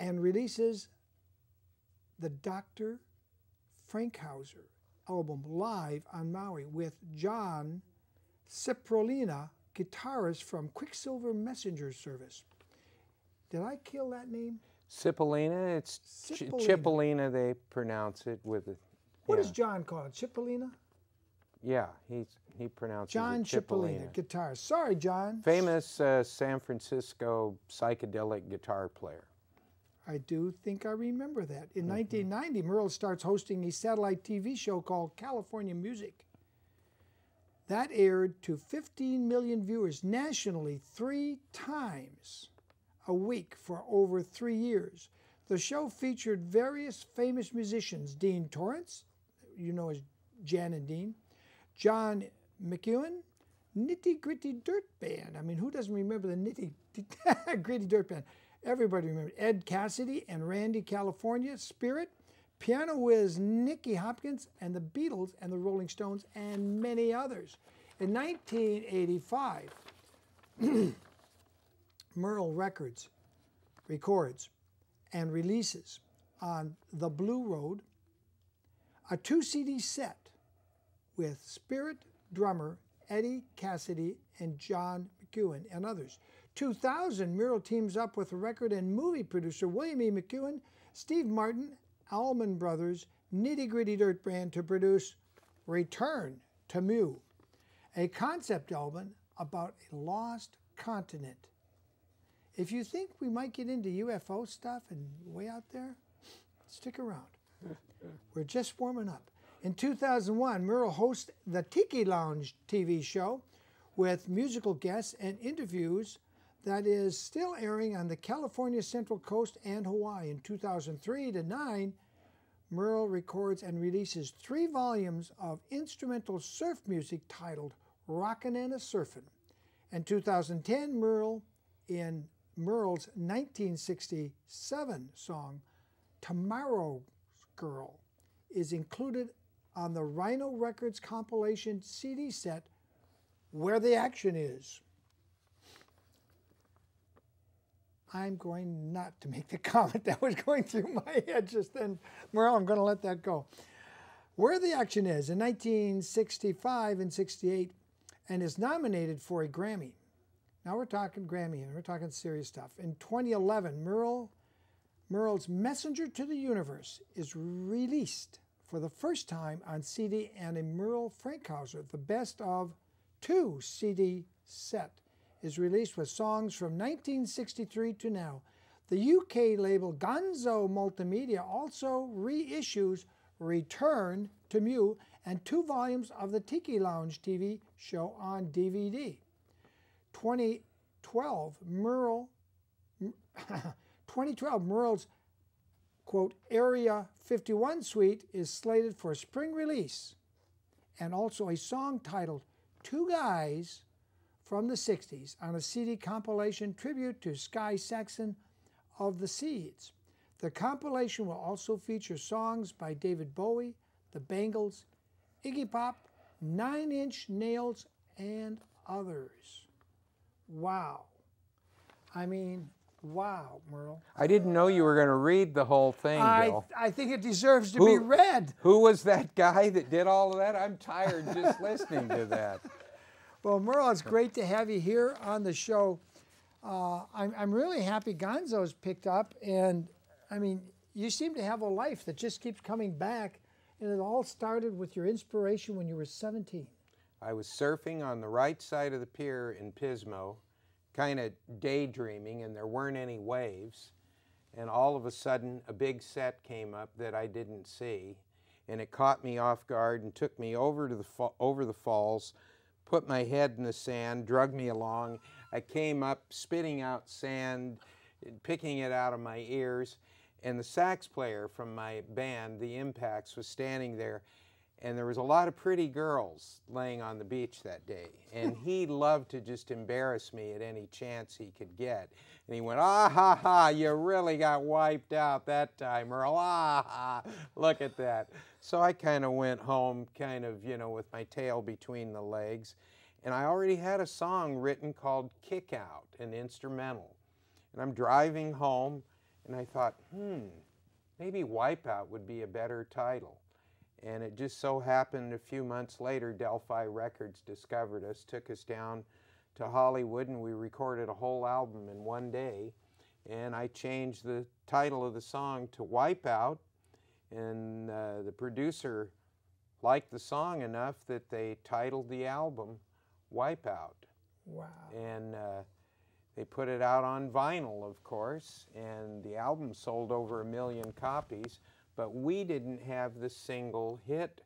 and releases the Dr. Fankhauser album live on Maui with John Cipollina, guitarist from Quicksilver Messenger Service. Did I kill that name? Cipollina, it's Cipollina, they pronounce it with it. What does John call it? Cipollina? Yeah, he pronounces John it Cipollina, guitarist. Sorry, John. Famous San Francisco psychedelic guitar player. I do think I remember that. In 1990, Merrel starts hosting a satellite TV show called California Music. That aired to 15 million viewers nationally 3 times a week for over 3 years. The show featured various famous musicians: Dean Torrance, you know as Jan and Dean, John McEwen, Nitty Gritty Dirt Band. I mean, who doesn't remember the Nitty Gritty Dirt Band? Everybody remembers Ed Cassidy and Randy California, Spirit, piano whiz Nicky Hopkins, and the Beatles and the Rolling Stones, and many others. In 1985, Merrel records and releases on The Blue Road a 2-CD set with Spirit drummer Eddie Cassidy and John McEwen and others. 2000, Merrel teams up with record and movie producer William E. McEwen, Steve Martin, Allman Brothers, Nitty Gritty Dirt Band to produce Return to Mu, a concept album about a lost continent. If you think we might get into UFO stuff and way out there, stick around. We're just warming up. In 2001, Merrel hosts the Tiki Lounge TV show with musical guests and interviews that is still airing on the California Central Coast and Hawaii. In 2003 to 2009, Merrel records and releases 3 volumes of instrumental surf music titled Rockin' and a Surfin'. In 2010, Merrel's 1967 song, Tomorrow's Girl, is included on the Rhino Records compilation CD set, Where the Action Is. I'm going not to make the comment that was going through my head just then. Merrel, I'm going to let that go. Where the Action Is, in 1965 and 68, and is nominated for a Grammy. Now we're talking Grammy, and we're talking serious stuff. In 2011, Merrel's Messenger to the Universe is released for the first time on CD, and a Merrel Fankhauser, the best of 2 CD set, is released with songs from 1963 to now. The UK label Gonzo Multimedia also reissues Return to Mu and 2 volumes of the Tiki Lounge TV show on DVD. 2012, Merrel's, quote, Area 51 suite is slated for spring release, and also a song titled Two Guys from the 60s on a CD compilation tribute to Sky Saxon of the Seeds. The compilation will also feature songs by David Bowie, the Bangles, Iggy Pop, 9 Inch Nails, and others. Wow. I mean, wow, Merrel. I didn't know you were going to read the whole thing, Bill. I think it deserves to be read. Who was that guy that did all of that? I'm tired just listening to that. Well, Merrel, it's great to have you here on the show. I'm really happy Gonzo's picked up, and I mean, you seem to have a life that just keeps coming back, and it all started with your inspiration when you were 17. I was surfing on the right side of the pier in Pismo, kind of daydreaming, and there weren't any waves, and all of a sudden a big set came up that I didn't see, and it caught me off guard and took me over to the falls, put my head in the sand, drug me along. I came up spitting out sand, picking it out of my ears, and the sax player from my band, the Impacts, was standing there, and there was a lot of pretty girls laying on the beach that day, and he loved to just embarrass me at any chance he could get. And he went, ah ha ha, you really got wiped out that time, Merrel, ah ha, look at that. So I kind of went home kind of, you know, with my tail between the legs, and I already had a song written called Kick Out, an instrumental. And I'm driving home, And I thought, maybe Wipeout would be a better title. And it just so happened a few months later, Delphi Records discovered us, took us down to Hollywood, and we recorded a whole album in one day. And I changed the title of the song to Wipeout, and the producer liked the song enough that they titled the album Wipeout. Wow. And they put it out on vinyl, of course, and the album sold over 1 million copies, but we didn't have the single hit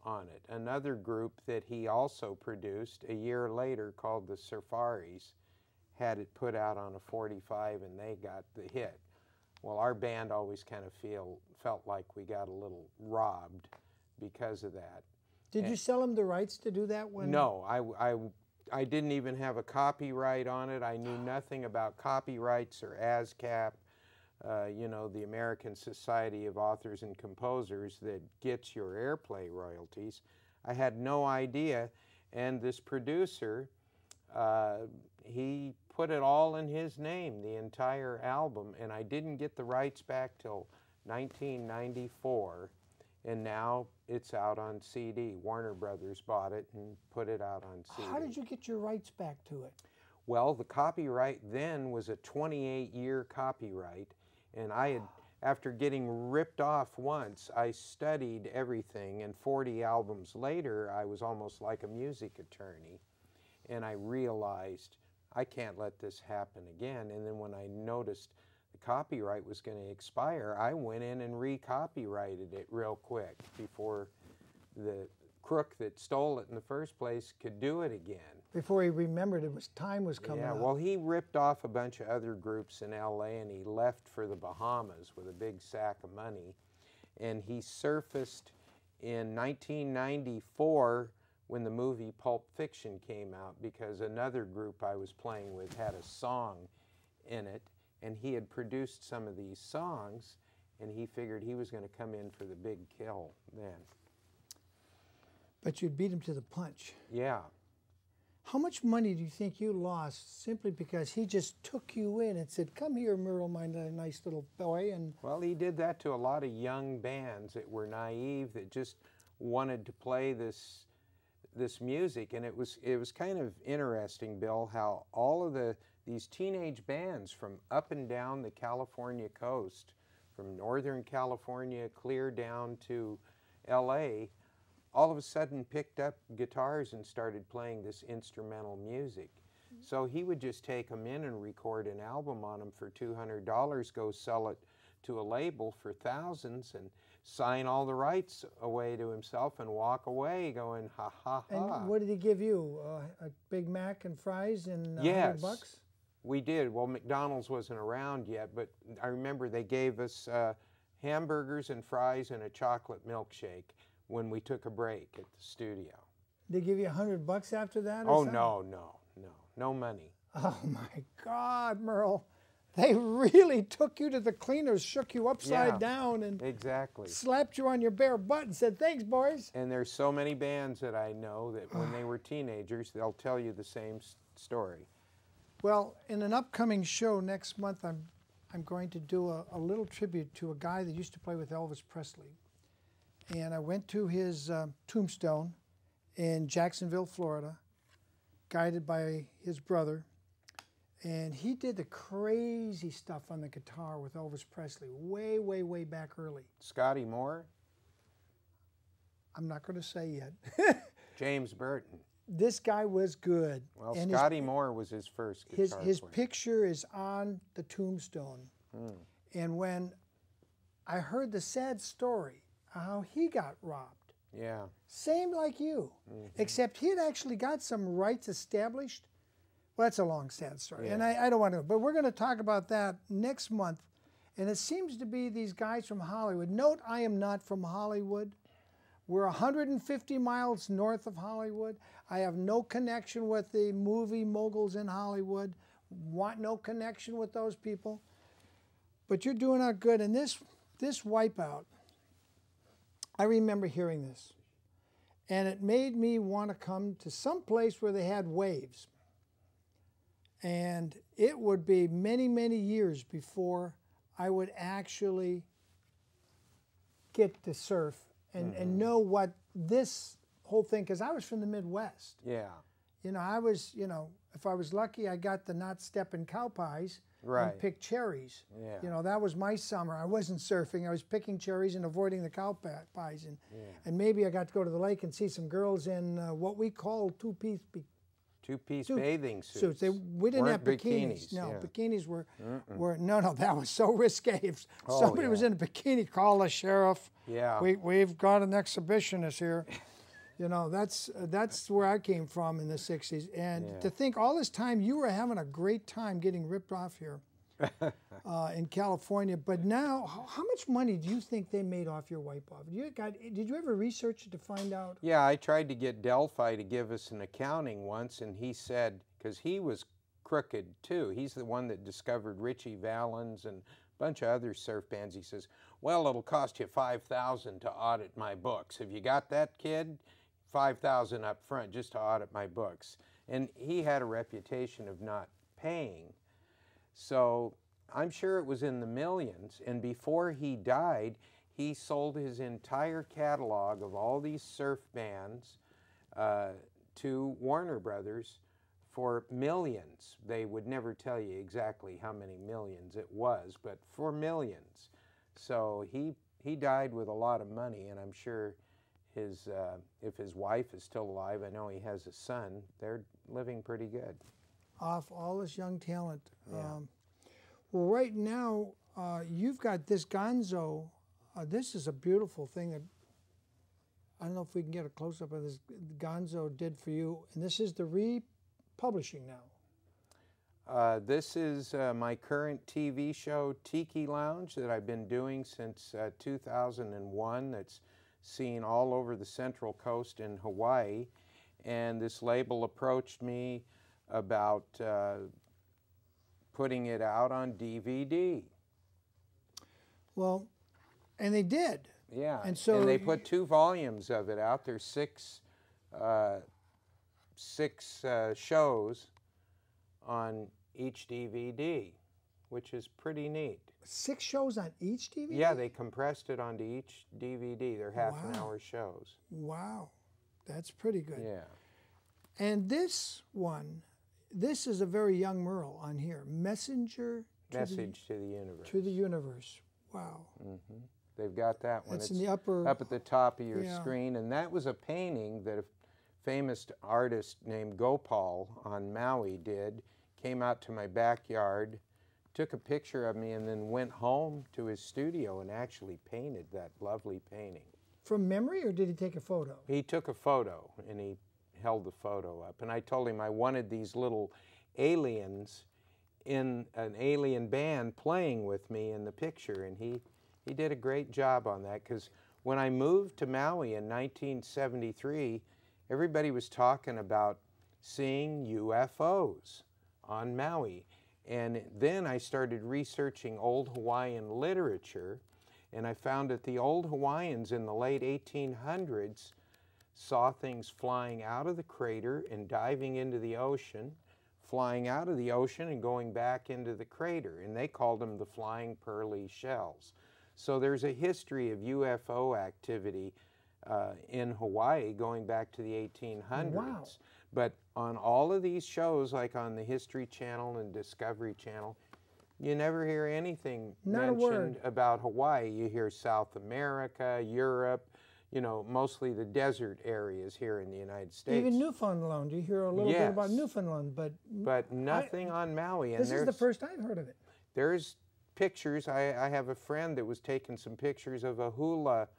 on it. Another group that he also produced a year later, called the Safaris, had it put out on a 45, and they got the hit. Well, our band always kind of felt like we got a little robbed because of that. Did you sell him the rights to do that one? No, I didn't even have a copyright on it. I knew nothing about copyrights or ASCAP, you know, the American Society of Authors and Composers that gets your airplay royalties. I had no idea, and this producer, he put it all in his name, the entire album, and I didn't get the rights back till 1994, and now it's out on CD. Warner Brothers bought it and put it out on CD. How did you get your rights back to it? Well, the copyright then was a 28-year copyright, and I had, after getting ripped off once, I studied everything, and 40 albums later, I was almost like a music attorney, and I realized I can't let this happen again. And then when I noticed the copyright was going to expire, I went in and re-copyrighted it real quick before the crook that stole it in the first place could do it again. Before he remembered time was coming up. Yeah, well, he ripped off a bunch of other groups in LA, and he left for the Bahamas with a big sack of money. And he surfaced in 1994 when the movie Pulp Fiction came out, because another group I was playing with had a song in it, and he had produced some of these songs, and he figured he was going to come in for the big kill then. But you beat him to the punch. Yeah. How much money do you think you lost simply because he just took you in and said, "Come here, Merrel, my nice little boy"? And well, he did that to a lot of young bands that were naive, that just wanted to play this music. And it was kind of interesting, Bill, how all of these teenage bands from up and down the California coast, from Northern California clear down to LA, all of a sudden picked up guitars and started playing this instrumental music. So he would just take them in and record an album on them for $200, go sell it to a label for thousands, and sign all the rights away to himself and walk away going, ha, ha, ha. And what did he give you? A Big Mac and fries and Yes, $100? We did. Well, McDonald's wasn't around yet, but I remember they gave us hamburgers and fries and a chocolate milkshake when we took a break at the studio. They give you $100 after that? Oh, no money. Oh my God, Merrel. They really took you to the cleaners, shook you upside down, and exactly slapped you on your bare butt and said, "Thanks, boys." And there's so many bands that I know that when they were teenagers, they'll tell you the same story. Well, in an upcoming show next month, I'm going to do a little tribute to a guy that used to play with Elvis Presley. And I went to his tombstone in Jacksonville, Florida, guided by his brother. And he did the crazy stuff on the guitar with Elvis Presley way, way, way back early. Scotty Moore? I'm not going to say yet. James Burton. This guy was good. Well, and Scotty Moore was his first guitar His player. picture is on the tombstone. And when I heard the sad story, how he got robbed. Yeah. Same like you, except he had actually got some rights established. Well, that's a long, sad story, and I don't want to, but we're going to talk about that next month. And it seems to be these guys from Hollywood. Note, I am not from Hollywood. We're 150 miles north of Hollywood. I have no connection with the movie moguls in Hollywood. Want no connection with those people. But you're doing out good. And this Wipeout, I remember hearing this, and it made me want to come to some place where they had waves. And it would be many, many years before I would actually get to surf and know what this whole thing, because I was from the Midwest. Yeah. You know, I was, you know, if I was lucky, I got to not step in cow pies Right. and pick cherries. Yeah. You know, that was my summer. I wasn't surfing. I was picking cherries and avoiding the cow pies. And maybe I got to go to the lake and see some girls in what we call two-piece bathing suits. We didn't have bikinis. No, yeah. bikinis were no, that was so risque. If somebody was in a bikini, call the sheriff. Yeah. We've got an exhibitionist here. You know, that's where I came from in the 60s. And to think all this time you were having a great time getting ripped off here in California. But now, how much money do you think they made off your wipe-off? Did you ever research it to find out? Yeah, I tried to get Delphi to give us an accounting once, and he said, because he was crooked too, he's the one that discovered Richie Valens and a bunch of other surf bands. He says, well, it'll cost you $5,000 to audit my books. Have you got that, kid? $5,000 up front just to audit my books. And he had a reputation of not paying. So I'm sure it was in the millions. And before he died, he sold his entire catalog of all these surf bands to Warner Brothers for millions. They would never tell you exactly how many millions it was, but for millions. So he died with a lot of money, and I'm sure if his wife is still alive, I know he has a son, they're living pretty good. Off all this young talent. Yeah. Well, right now, you've got this Gonzo. This is a beautiful thing that, I don't know if we can get a close-up of this Gonzo did for you. And this is the republishing now. This is my current TV show, Tiki Lounge, that I've been doing since 2001. That's seen all over the Central Coast in Hawaii. And this label approached me about putting it out on DVD. Well, and they did. Yeah, and so they put 2 volumes of it out. There's six shows on each DVD, which is pretty neat. 6 shows on each DVD? Yeah, they compressed it onto each DVD. They're half-an-hour shows. Wow, that's pretty good. Yeah. And this one, this is a very young Merrel on here. Message to the Universe. To the Universe. Wow. Mm-hmm. They've got that one. It's in the upper... up at the top of your screen. And that was a painting that a famous artist named Gopal on Maui did. Came out to my backyard, took a picture of me, and then went home to his studio and actually painted that lovely painting. From memory, or did he take a photo? He took a photo, and he held the photo up. And I told him I wanted these little aliens in an alien band playing with me in the picture, and he did a great job on that, because when I moved to Maui in 1973, everybody was talking about seeing UFOs on Maui. And then I started researching old Hawaiian literature, and I found that the old Hawaiians in the late 1800s saw things flying out of the crater and diving into the ocean, flying out of the ocean and going back into the crater, and they called them the flying pearly shells. So there's a history of UFO activity in Hawaii going back to the 1800s. Wow. But on all of these shows, like on the History Channel and Discovery Channel, you never hear anything mentioned about Hawaii. You hear South America, Europe, you know, mostly the desert areas here in the United States. Even Newfoundland, you hear a little bit about Newfoundland, but nothing on Maui. And this is the first I've heard of it. There's pictures. I have a friend that was taking some pictures of a hula